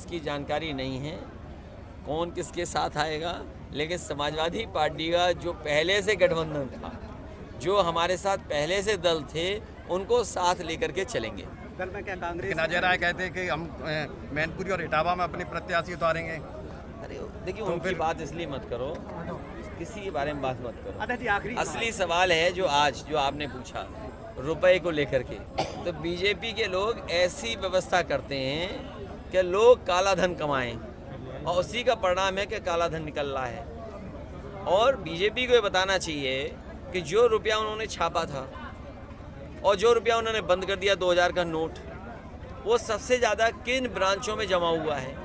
इसकी जानकारी नहीं है कौन किसके साथ आएगा, लेकिन समाजवादी पार्टी का जो पहले से गठबंधन था, जो हमारे साथ पहले से दल थे, उनको साथ लेकर के चलेंगे। दल में क्या कांग्रेस? अजय राय कहते हैं कि हम मैनपुरी और इटावा में अपने प्रत्याशी उतारेंगे। अरे देखिए, उनकी बात इसलिए मत करो, किसी के बारे में बात मत करो। असली सवाल है जो आज जो आपने पूछा रुपए को लेकर के, तो बीजेपी के लोग ऐसी व्यवस्था करते हैं कि लोग काला धन कमाएं, और उसी का परिणाम है कि काला धन निकल रहा है। और बीजेपी को ये बताना चाहिए कि जो रुपया उन्होंने छापा था और जो रुपया उन्होंने बंद कर दिया 2000 का नोट, वो सबसे ज़्यादा किन ब्रांचों में जमा हुआ है,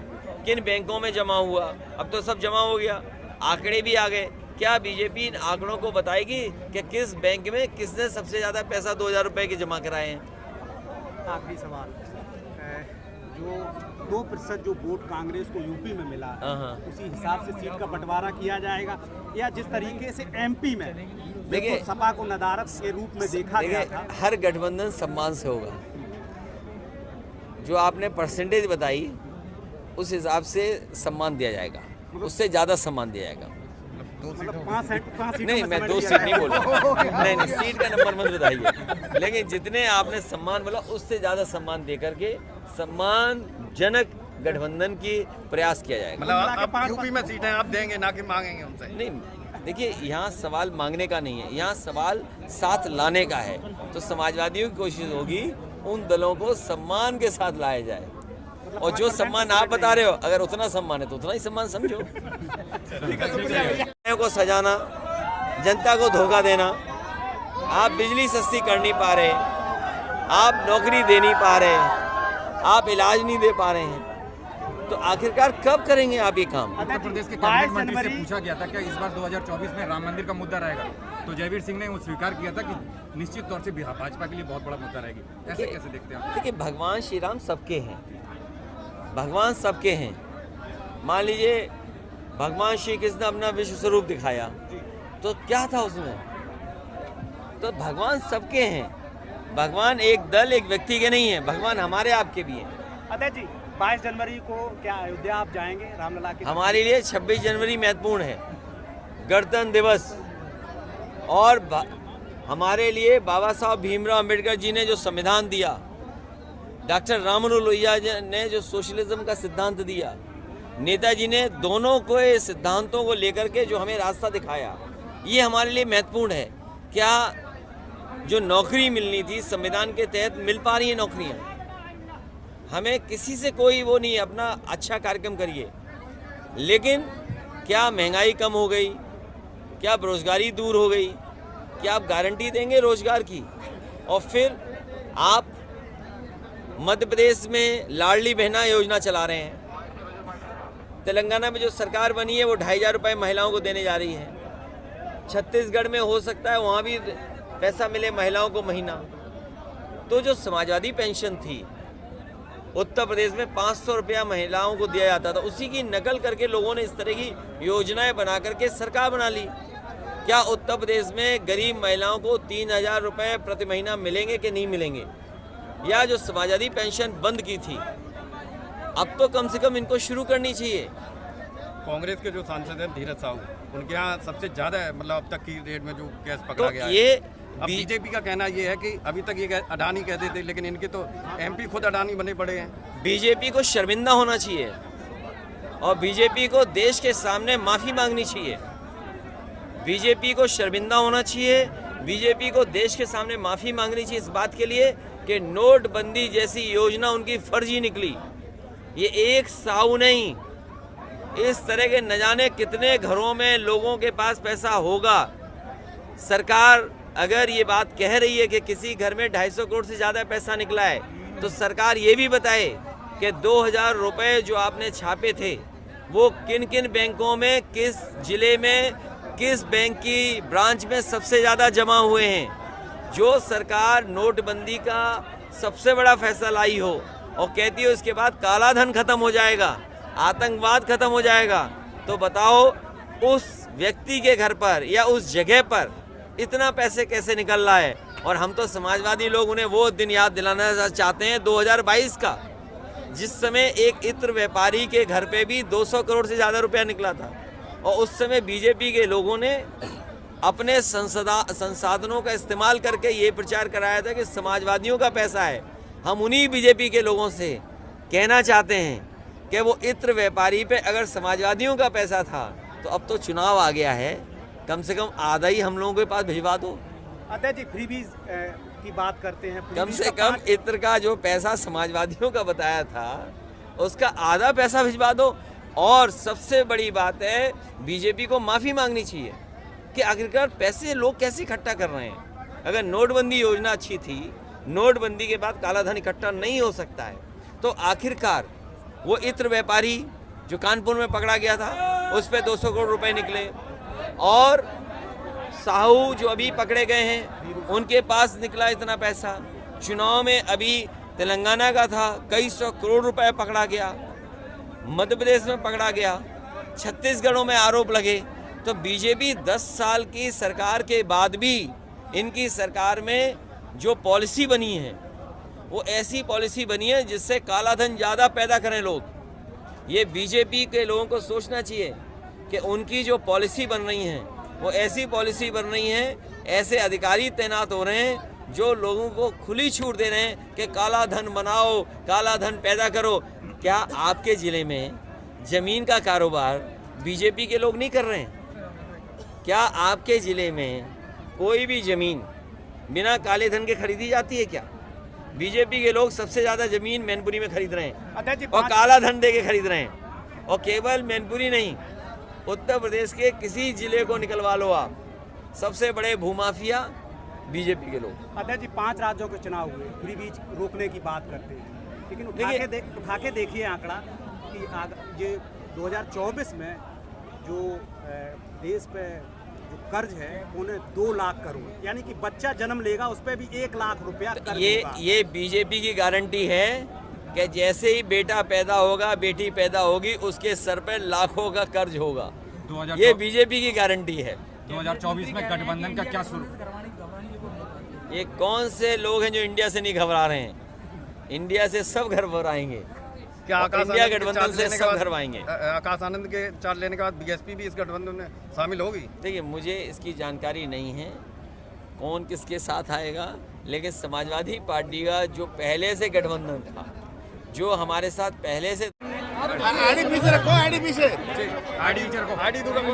किन बैंकों में जमा हुआ। अब तो सब जमा हो गया, आंकड़े भी आ गए। क्या बीजेपी इन आंकड़ों को बताएगी कि किस बैंक में किसने सबसे ज़्यादा पैसा 2000 रुपये के जमा कराए हैं? आखिरी सवाल, जो 2% जो वोट कांग्रेस को यूपी में मिला है, उसी हिसाब से सीट का बंटवारा किया जाएगा, या जिस तरीके से एमपी में देखिए सपा को नदारत के रूप में देखा गया था? हर गठबंधन सम्मान से होगा। जो आपने परसेंटेज बताई उस हिसाब से सम्मान दिया जाएगा, उससे ज़्यादा सम्मान दिया जाएगा। नहीं, मैं 2 सीट नहीं बोल रहा। नहीं, सीट का नंबर मत बताइए, लेकिन जितने आपने सम्मान बोला उससे ज़्यादा सम्मान दे करके सम्मानजनक गठबंधन की प्रयास किया जाएगा। मतलब आप यूपी में सीटें आप देंगे, ना कि मांगेंगे उनसे? नहीं, देखिए, यहाँ सवाल मांगने का नहीं है, यहाँ सवाल साथ लाने का है। तो समाजवादियों की कोशिश होगी उन दलों को सम्मान के साथ लाया जाए, और जो सम्मान आप बता रहे हो, अगर उतना सम्मान है तो उतना ही सम्मान समझो। को सजाना, जनता को धोखा देना, आप बिजली सस्ती कर नहीं पा रहे, आप नौकरी दे नहीं पा रहे, आप इलाज नहीं दे पा रहे हैं, तो आखिरकार कब करेंगे आप ये काम? उत्तर प्रदेश के कैबिनेट मंत्री से पूछा गया था कि इस बार 2024 में राम मंदिर का मुद्दा रहेगा, तो जयवीर सिंह ने वो स्वीकार किया था कि निश्चित तौर से भाजपा के लिए बहुत बड़ा मुद्दा रहेगी। ऐसे कैसे देखते हैं? देखिए, भगवान श्री राम सबके हैं, भगवान सबके हैं। मान लीजिए भगवान श्री कृष्ण ने अपना विश्व स्वरूप दिखाया, तो क्या था उसमें? तो भगवान सबके हैं। भगवान एक दल एक व्यक्ति के नहीं है, भगवान हमारे आपके भी हैं। अजय जी, 22 जनवरी को क्या अयोध्या आप जाएंगे रामलला के? हमारे लिए 26 जनवरी महत्वपूर्ण है, गणतंत्र दिवस। और हमारे लिए बाबा साहब भीमराव अम्बेडकर जी ने जो संविधान दिया, डॉक्टर राममनोहर लोहिया ने जो सोशलिज्म का सिद्धांत दिया, नेताजी ने दोनों को ये सिद्धांतों को लेकर के जो हमें रास्ता दिखाया, ये हमारे लिए महत्वपूर्ण है। क्या जो नौकरी मिलनी थी संविधान के तहत मिल पा रही है नौकरियां? हमें किसी से कोई वो नहीं है, अपना अच्छा कार्यक्रम करिए, लेकिन क्या महंगाई कम हो गई? क्या बेरोजगारी दूर हो गई? क्या आप गारंटी देंगे रोजगार की? और फिर आप मध्य प्रदेश में लाडली बहना योजना चला रहे हैं, तेलंगाना में जो सरकार बनी है वो 2500 रुपये महिलाओं को देने जा रही है, छत्तीसगढ़ में हो सकता है वहाँ भी पैसा मिले महिलाओं को महीना। तो जो समाजवादी पेंशन थी उत्तर प्रदेश में 500 रुपया महिलाओं को दिया जाता था, उसी की नकल करके लोगों ने इस तरह की योजनाएं बना करके सरकार बना ली। क्या उत्तर प्रदेश में गरीब महिलाओं को 3000 रुपये प्रति महीना मिलेंगे कि नहीं मिलेंगे? या जो समाजवादी पेंशन बंद की थी, अब तो कम से कम इनको शुरू करनी चाहिए। कांग्रेस के जो सांसद हैं धीरज साहू, उनके यहाँ सबसे ज्यादा मतलब अब तक की रेट में जो केस पकड़ा तो गया ये है। अब बीजेपी का कहना ये है कि अभी तक ये अडानी कहते थे, लेकिन इनके तो एमपी खुद अडानी बने पड़े हैं। बीजेपी को शर्मिंदा होना चाहिए और बीजेपी को देश के सामने माफ़ी मांगनी चाहिए। बीजेपी को शर्मिंदा होना चाहिए, बीजेपी को देश के सामने माफ़ी मांगनी चाहिए इस बात के लिए कि नोटबंदी जैसी योजना उनकी फर्जी निकली। ये एक साऊ नहीं, इस तरह के न जाने कितने घरों में लोगों के पास पैसा होगा। सरकार अगर ये बात कह रही है कि किसी घर में 250 करोड़ से ज़्यादा पैसा निकला है, तो सरकार ये भी बताए कि 2000 रुपये जो आपने छापे थे वो किन किन बैंकों में, किस जिले में, किस बैंक की ब्रांच में सबसे ज़्यादा जमा हुए हैं। जो सरकार नोटबंदी का सबसे बड़ा फैसला लाई हो और कहती हो इसके बाद काला धन खत्म हो जाएगा, आतंकवाद खत्म हो जाएगा, तो बताओ उस व्यक्ति के घर पर या उस जगह पर इतना पैसे कैसे निकल रहा है। और हम तो समाजवादी लोग उन्हें वो दिन याद दिलाना चाहते हैं 2022 का, जिस समय एक इत्र व्यापारी के घर पे भी 200 करोड़ से ज़्यादा रुपया निकला था, और उस समय बीजेपी के लोगों ने अपने संसाधनों का इस्तेमाल करके ये प्रचार कराया था कि समाजवादियों का पैसा है। हम उन्हीं बीजेपी के लोगों से कहना चाहते हैं कि वो इत्र व्यापारी पे अगर समाजवादियों का पैसा था तो अब तो चुनाव आ गया है, कम से कम आधा ही हम लोगों के पास भिजवा दो। अध्यक्ष जी, फ्रीबीज की बात करते हैं, कम से कम इत्र का जो पैसा समाजवादियों का बताया था उसका आधा पैसा भिजवा दो। और सबसे बड़ी बात है, बीजेपी को माफ़ी मांगनी चाहिए कि आखिरकार पैसे लोग कैसे इकट्ठा कर रहे हैं। अगर नोटबंदी योजना अच्छी थी, नोटबंदी के बाद काला धन इकट्ठा नहीं हो सकता है, तो आखिरकार वो इत्र व्यापारी जो कानपुर में पकड़ा गया था उस पर 200 करोड़ रुपए निकले, और साहू जो अभी पकड़े गए हैं उनके पास निकला इतना पैसा। चुनाव में अभी तेलंगाना का था, कई 100 करोड़ रुपए पकड़ा गया, मध्य प्रदेश में पकड़ा गया, छत्तीसगढ़ों में आरोप लगे। तो बीजेपी 10 साल की सरकार के बाद भी इनकी सरकार में जो पॉलिसी बनी है वो ऐसी पॉलिसी बनी है जिससे काला धन ज़्यादा पैदा करें लोग। ये बीजेपी के लोगों को सोचना चाहिए कि उनकी जो पॉलिसी बन रही है वो ऐसी पॉलिसी बन रही है, ऐसे अधिकारी तैनात हो रहे हैं जो लोगों को खुली छूट दे रहे हैं कि काला धन बनाओ, काला धन पैदा करो। क्या आपके ज़िले में ज़मीन का कारोबार बीजेपी के लोग नहीं कर रहे हैं? क्या आपके ज़िले में कोई भी ज़मीन बिना काले धन के खरीदी जाती है क्या? बीजेपी के लोग सबसे ज़्यादा ज़मीन मैनपुरी में खरीद रहे हैं और काला धन दे के खरीद रहे हैं। और केवल मैनपुरी नहीं, उत्तर प्रदेश के किसी ज़िले को निकलवा लो आप, सबसे बड़े भूमाफिया बीजेपी के लोग। अध्यक्ष जी, 5 राज्यों के चुनाव हुए, फ्रीबीज रोकने की बात करते हैं, लेकिन उठा के देखिए आंकड़ा कि ये 2024 में जो देश पे जो कर्ज है 2 लाख करोड़, यानी कि बच्चा जन्म लेगा उस पर भी 1 लाख रुपया कर्ज होगा। ये बीजेपी की गारंटी है कि जैसे ही बेटा पैदा होगा, बेटी पैदा होगी, उसके सर पर लाखों का कर्ज होगा। ये बीजेपी की गारंटी है। 2024 में गठबंधन का क्या स्वरूप? ये कौन से लोग हैं जो इंडिया से नहीं घबरा रहे हैं? इंडिया से सब घबराएंगे। क्या इंडिया गठबंधन से सब घबराएंगे? आकाश आनंद के चार्ज लेने के बाद बीएसपी भी इस गठबंधन में शामिल होगी? देखिए, मुझे इसकी जानकारी नहीं है कौन किसके साथ आएगा, लेकिन समाजवादी पार्टी का जो पहले से गठबंधन था, जो हमारे साथ पहले से आड़ी पीछे रखो, आड़ी पीछे, आईडी पीछे रखो, आड़ी दूर रखो,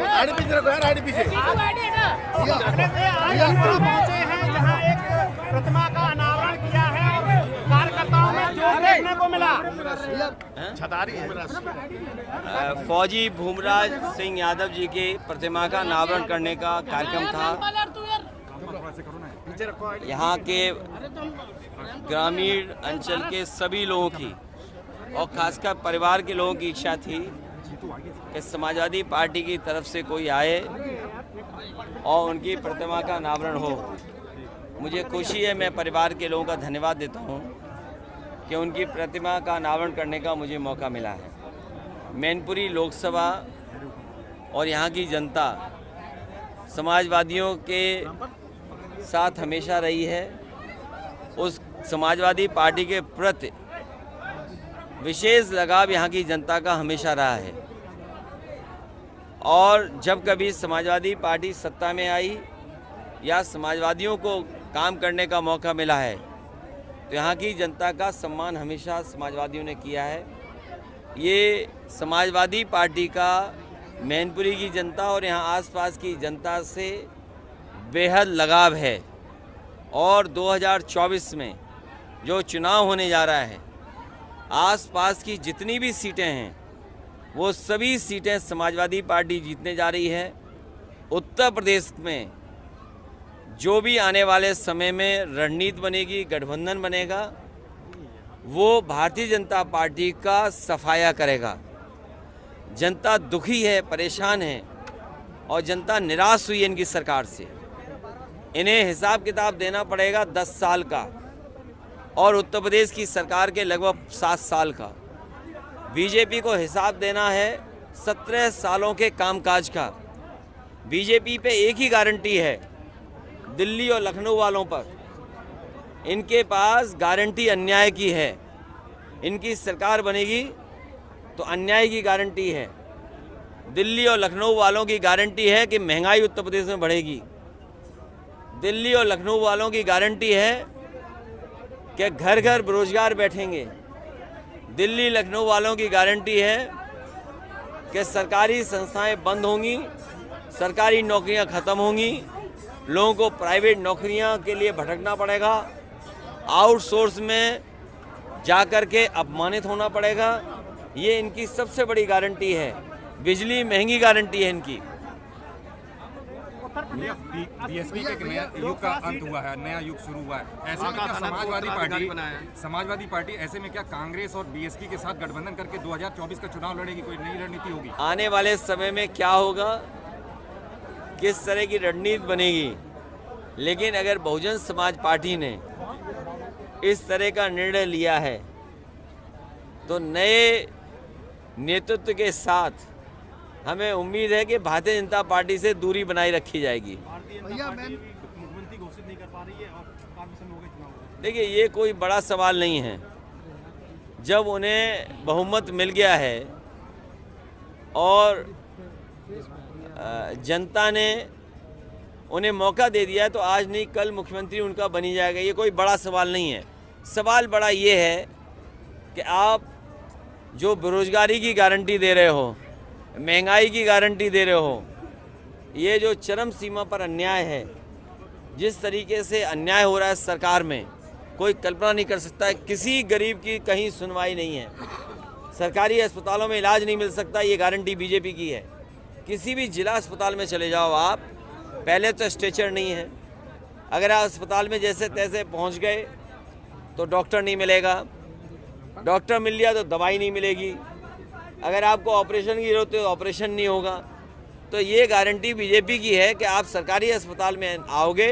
आड़ी पीछे रखो यार, आड़ी पीछे। पहुंचे हैं जहां एक प्रतिमा का अनावरण किया है और कार्यकर्ताओं में जोश देखने को मिला। छतारी है। फौजी भूमराज सिंह यादव जी के प्रतिमा का अनावरण करने का कार्यक्रम था। यहाँ के ग्रामीण अंचल के सभी लोगों की और खासकर परिवार के लोगों की इच्छा थी कि समाजवादी पार्टी की तरफ से कोई आए और उनकी प्रतिमा का अनावरण हो। मुझे खुशी है, मैं परिवार के लोगों का धन्यवाद देता हूँ कि उनकी प्रतिमा का अनावरण करने का मुझे मौका मिला है। मैनपुरी लोकसभा और यहाँ की जनता समाजवादियों के साथ हमेशा रही है। उस समाजवादी पार्टी के प्रति विशेष लगाव यहाँ की जनता का हमेशा रहा है। और जब कभी समाजवादी पार्टी सत्ता में आई या समाजवादियों को काम करने का मौका मिला है तो यहाँ की जनता का सम्मान हमेशा समाजवादियों ने किया है। ये समाजवादी पार्टी का मैनपुरी की जनता और यहाँ आसपास की जनता से बेहद लगाव है। और 2024 में जो चुनाव होने जा रहा है, आसपास की जितनी भी सीटें हैं वो सभी सीटें समाजवादी पार्टी जीतने जा रही है। उत्तर प्रदेश में जो भी आने वाले समय में रणनीति बनेगी, गठबंधन बनेगा, वो भारतीय जनता पार्टी का सफाया करेगा। जनता दुखी है, परेशान है और जनता निराश हुई है इनकी सरकार से। इन्हें हिसाब किताब देना पड़ेगा 10 साल का और उत्तर प्रदेश की सरकार के लगभग 7 साल का। बीजेपी को हिसाब देना है 17 सालों के कामकाज का। बीजेपी पे एक ही गारंटी है, दिल्ली और लखनऊ वालों पर। इनके पास गारंटी अन्याय की है। इनकी सरकार बनेगी तो अन्याय की गारंटी है। दिल्ली और लखनऊ वालों की गारंटी है कि महंगाई उत्तर प्रदेश में बढ़ेगी। दिल्ली और लखनऊ वालों की गारंटी है कि घर घर बेरोजगार बैठेंगे। दिल्ली लखनऊ वालों की गारंटी है कि सरकारी संस्थाएं बंद होंगी, सरकारी नौकरियां खत्म होंगी, लोगों को प्राइवेट नौकरियां के लिए भटकना पड़ेगा, आउटसोर्स में जाकर के अपमानित होना पड़ेगा। ये इनकी सबसे बड़ी गारंटी है। बिजली महंगी गारंटी है इनकी। बीएसपी के एक नया युग का अंत हुआ है, नया युग शुरू हुआ है। ऐसे में क्या समाजवादी पार्टी ऐसे में क्या कांग्रेस और बीएसपी के साथ गठबंधन करके 2024 का चुनाव लड़ेगी? कोई नई रणनीति होगी? आने वाले समय में क्या होगा, किस तरह की रणनीति बनेगी, लेकिन अगर बहुजन समाज पार्टी ने इस तरह का निर्णय लिया है तो नए नेतृत्व के साथ हमें उम्मीद है कि भारतीय जनता पार्टी से दूरी बनाए रखी जाएगी। मुख्यमंत्री घोषित नहीं कर पा रही है और काफी समय हो गए चुनाव। देखिए, ये कोई बड़ा सवाल नहीं है। जब उन्हें बहुमत मिल गया है और जनता ने उन्हें मौका दे दिया है तो आज नहीं कल मुख्यमंत्री उनका बनी जाएगा। ये कोई बड़ा सवाल नहीं है। सवाल बड़ा ये है कि आप जो बेरोजगारी की गारंटी दे रहे हो, महंगाई की गारंटी दे रहे हो, ये जो चरम सीमा पर अन्याय है, जिस तरीके से अन्याय हो रहा है सरकार में, कोई कल्पना नहीं कर सकता है। किसी गरीब की कहीं सुनवाई नहीं है, सरकारी अस्पतालों में इलाज नहीं मिल सकता, ये गारंटी बीजेपी की है। किसी भी जिला अस्पताल में चले जाओ आप, पहले तो स्ट्रेचर नहीं है, अगर आप अस्पताल में जैसे तैसे पहुंच गए तो डॉक्टर नहीं मिलेगा, डॉक्टर मिल लिया तो दवाई नहीं मिलेगी, अगर आपको ऑपरेशन की जरूरत है तो ऑपरेशन नहीं होगा। तो ये गारंटी बीजेपी की है कि आप सरकारी अस्पताल में आओगे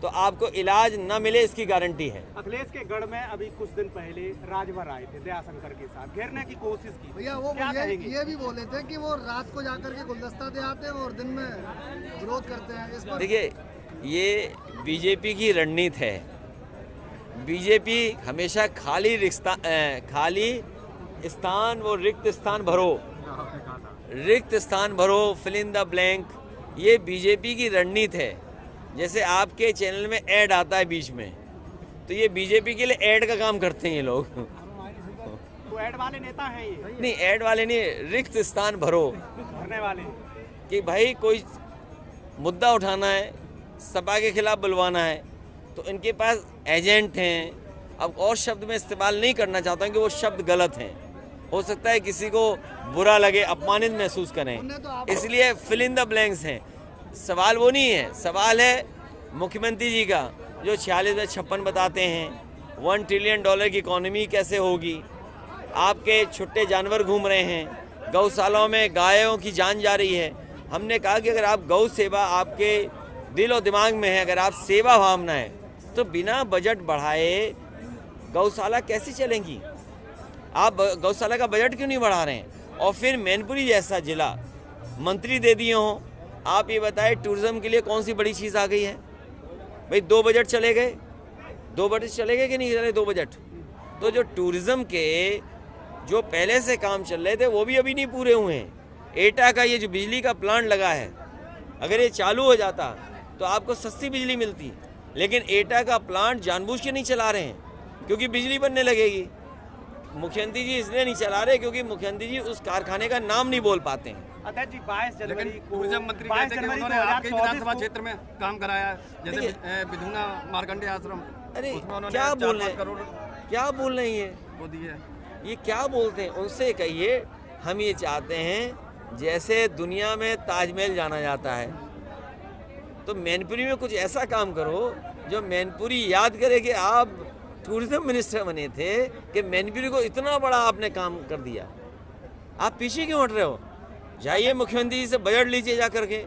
तो आपको इलाज न मिले, इसकी गारंटी है। अखिलेश के गढ़ में अभी कुछ दिन पहले राजभर आए थे, दयाशंकर के साथ घेरने की कोशिश की। भैया वो ये भी बोले थे कि वो रात को जाकर के गुलदस्ता दे आते हैं और दिन में विरोध करते हैं। इस पर देखिए, ये बीजेपी की रणनीति है। बीजेपी हमेशा खाली स्थान, वो रिक्त स्थान भरो, फिल इन द ब्लैंक, ये बीजेपी की रणनीति है। जैसे आपके चैनल में ऐड आता है बीच में, तो ये बीजेपी के लिए ऐड का काम करते हैं ये लोग। तो ऐड वाले नेता हैं ये? नहीं, ऐड वाले नहीं, रिक्त स्थान भरने वाले। कि भाई कोई मुद्दा उठाना है, सपा के खिलाफ बुलवाना है, तो इनके पास एजेंट हैं। अब और शब्द में इस्तेमाल नहीं करना चाहता हूँ कि वो शब्द गलत हैं, हो सकता है किसी को बुरा लगे, अपमानित महसूस करें, इसलिए फिल इन द ब्लैंक्स हैं। सवाल वो नहीं है, सवाल है मुख्यमंत्री जी का, जो 46 में 56 बताते हैं। $1 ट्रिलियन की इकोनॉमी कैसे होगी? आपके छुट्टे जानवर घूम रहे हैं, गौशालाओं में गायों की जान जा रही है। हमने कहा कि अगर आप गौ सेवा आपके दिल और दिमाग में है, अगर आप सेवा भावना है, तो बिना बजट बढ़ाए गौशाला कैसे चलेंगी? आप गौशाला का बजट क्यों नहीं बढ़ा रहे हैं? और फिर मैनपुरी जैसा जिला मंत्री दे दिए हों। आप ये बताएं, टूरिज्म के लिए कौन सी बड़ी चीज़ आ गई है? भाई 2 बजट चले गए, 2 बजट चले गए कि नहीं चले 2 बजट? तो जो टूरिज्म के जो पहले से काम चल रहे थे वो भी अभी नहीं पूरे हुए हैं। एटा का ये जो बिजली का प्लांट लगा है, अगर ये चालू हो जाता तो आपको सस्ती बिजली मिलती, लेकिन एटा का प्लांट जानबूझ के नहीं चला रहे हैं क्योंकि बिजली बनने लगेगी। मुख्यमंत्री जी इसलिए नहीं चला रहे क्योंकि मुख्यमंत्री जी उस कारखाने का नाम नहीं बोल पाते हैं। अध्यक्ष जी, 22 जनवरी को टूरिज्म मंत्री कहते हैं कि उन्होंने आपके विधानसभा क्षेत्र में काम कराया है, जैसे विधुना मार्कंडे आश्रम। अरे उसमें क्या बोल रहे करोड़ हैं, क्या बोल रहे हैं वो दिए? ये क्या बोलते हैं? उनसे कहिए हम ये चाहते हैं जैसे दुनिया में ताजमहल जाना जाता है, तो मैनपुरी में कुछ ऐसा काम करो जो मैनपुरी याद करे कि आप टूरिज्म मिनिस्टर बने थे, कि मैनपुरी को इतना बड़ा आपने काम कर दिया। आप पीछे क्यों हट रहे हो? जाइए मुख्यमंत्री जी से बजट लीजिए जा करके।